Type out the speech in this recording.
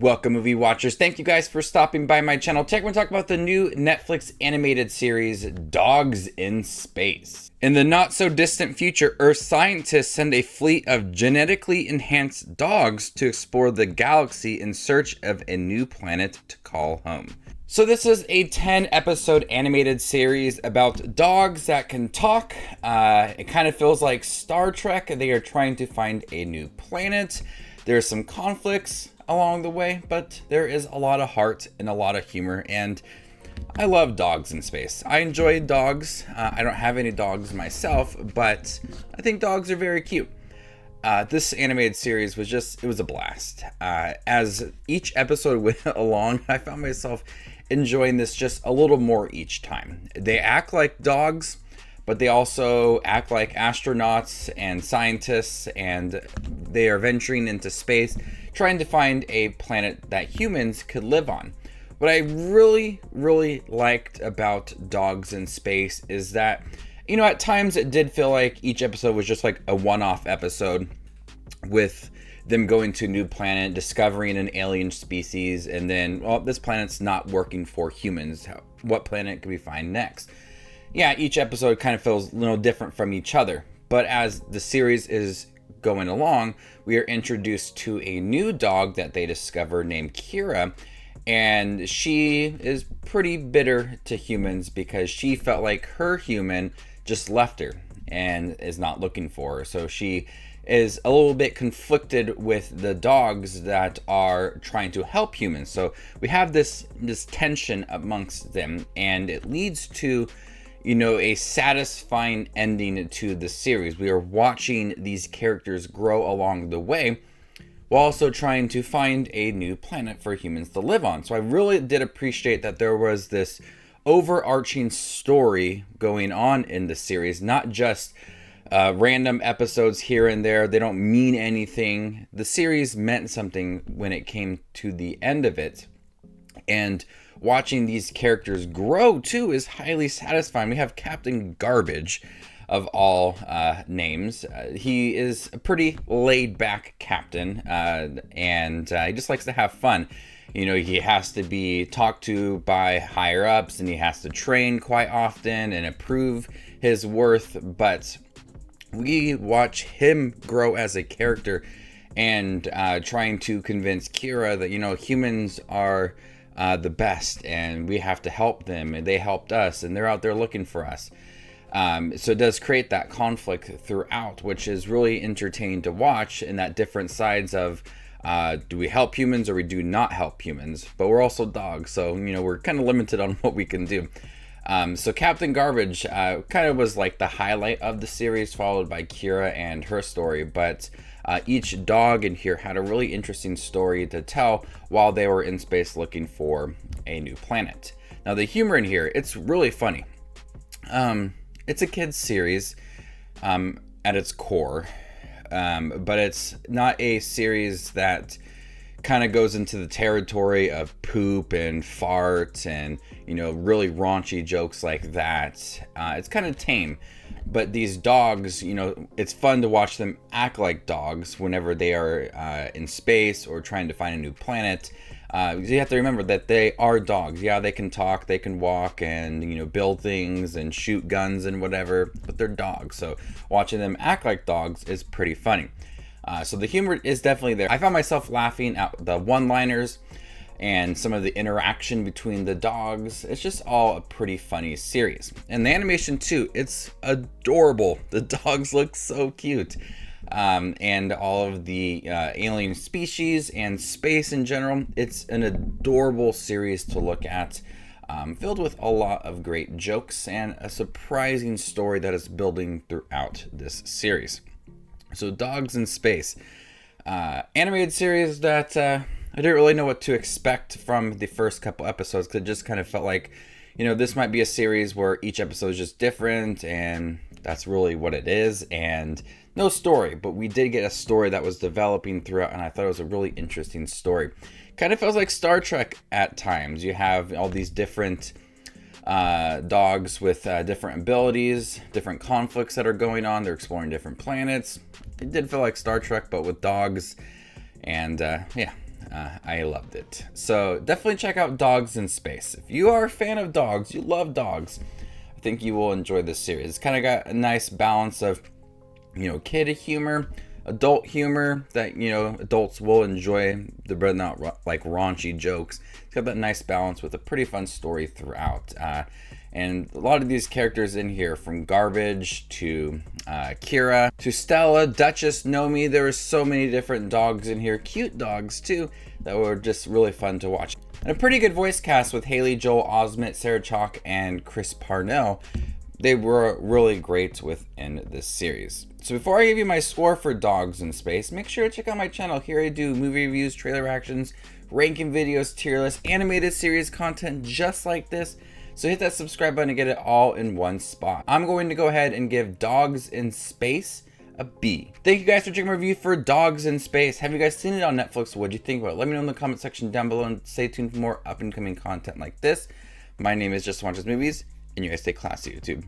Welcome, movie watchers. Thank you guys for stopping by my channel. Today we're going to talk about the new Netflix animated series, Dogs in Space. In the not-so-distant future, Earth scientists send a fleet of genetically enhanced dogs to explore the galaxy in search of a new planet to call home. So this is a 10-episode animated series about dogs that can talk. It kind of feels like Star Trek. They are trying to find a new planet. There's some conflicts along the way, but there is a lot of heart and a lot of humor, and I love dogs in space. I enjoy dogs. I don't have any dogs myself, but I think dogs are very cute. This animated series was it was a blast. As each episode went along, I found myself enjoying this just a little more each time. They act like dogs, but they also act like astronauts and scientists, and they are venturing into space, trying to find a planet that humans could live on. What I really liked about Dogs in Space is that, at times it did feel like each episode was just like a one-off episode with them going to a new planet, discovering an alien species, and then, well, this planet's not working for humans. What planet can we find next? Yeah, each episode kind of feels a little different from each other. But as the series is going along, we are introduced to a new dog that they discover named Kira, and she is pretty bitter to humans because she felt like her human just left her and is not looking for her. So she is a little bit conflicted with the dogs that are trying to help humans. So we have this tension amongst them, and it leads to a satisfying ending to the series. We are watching these characters grow along the way while also trying to find a new planet for humans to live on. So I really did appreciate that there was this overarching story going on in the series, not just random episodes here and there. They don't mean anything. The series meant something when it came to the end of it. And watching these characters grow too is highly satisfying. We have Captain Garbage of all names. He is a pretty laid back captain, and he just likes to have fun. He has to be talked to by higher ups, and he has to train quite often and approve his worth, but we watch him grow as a character and trying to convince Kira that humans are the best, and we have to help them, and they helped us, and they're out there looking for us. So it does create that conflict throughout, which is really entertaining to watch, in that different sides of do we help humans or we do not help humans. But we're also dogs, so we're kind of limited on what we can do. So Captain Garbage kind of was like the highlight of the series, followed by Kira and her story, but each dog in here had a really interesting story to tell while they were in space looking for a new planet. Now, the humor in here, it's really funny. It's a kid's series at its core, but it's not a series that kind of goes into the territory of poop and fart and, really raunchy jokes like that. It's kind of tame. But these dogs, it's fun to watch them act like dogs whenever they are in space or trying to find a new planet. You have to remember that they are dogs. Yeah, they can talk, they can walk, and build things and shoot guns and whatever, but they're dogs. So watching them act like dogs is pretty funny. So the humor is definitely there. I found myself laughing at the one-liners and some of the interaction between the dogs. It's just all a pretty funny series. And the animation too, it's adorable. The dogs look so cute. And all of the alien species and space in general, it's an adorable series to look at, filled with a lot of great jokes and a surprising story that is building throughout this series. So Dogs in Space, animated series that I didn't really know what to expect from the first couple episodes, because it just kind of felt like, this might be a series where each episode is just different, and that's really what it is, and no story. But we did get a story that was developing throughout, and I thought it was a really interesting story. Kind of feels like Star Trek at times. You have all these different dogs with different abilities, different conflicts that are going on. They're exploring different planets. It did feel like Star Trek, but with dogs. And I loved it. So definitely check out Dogs in Space. If you are a fan of dogs, you love dogs, I think you will enjoy this series. It's kind of got a nice balance of, you know, kid humor, adult humor that, you know, adults will enjoy, but not like raunchy jokes. It's got that nice balance with a pretty fun story throughout. And a lot of these characters in here, from Garbage to Kira to Stella, Duchess, Nomi, there were so many different dogs in here, cute dogs too, that were just really fun to watch. And a pretty good voice cast with Haley Joel Osment, Sarah Chalke, and Chris Parnell. They were really great within this series. So before I give you my score for Dogs in Space, make sure to check out my channel. Here I do movie reviews, trailer reactions, ranking videos, tier lists, animated series content just like this. So hit that subscribe button to get it all in one spot. I'm going to go ahead and give Dogs in Space a B. Thank you guys for checking my review for Dogs in Space. Have you guys seen it on Netflix? What do you think about it? Let me know in the comment section down below, and stay tuned for more up and coming content like this. My name is Just Watches Movies, and you guys stay classy, YouTube.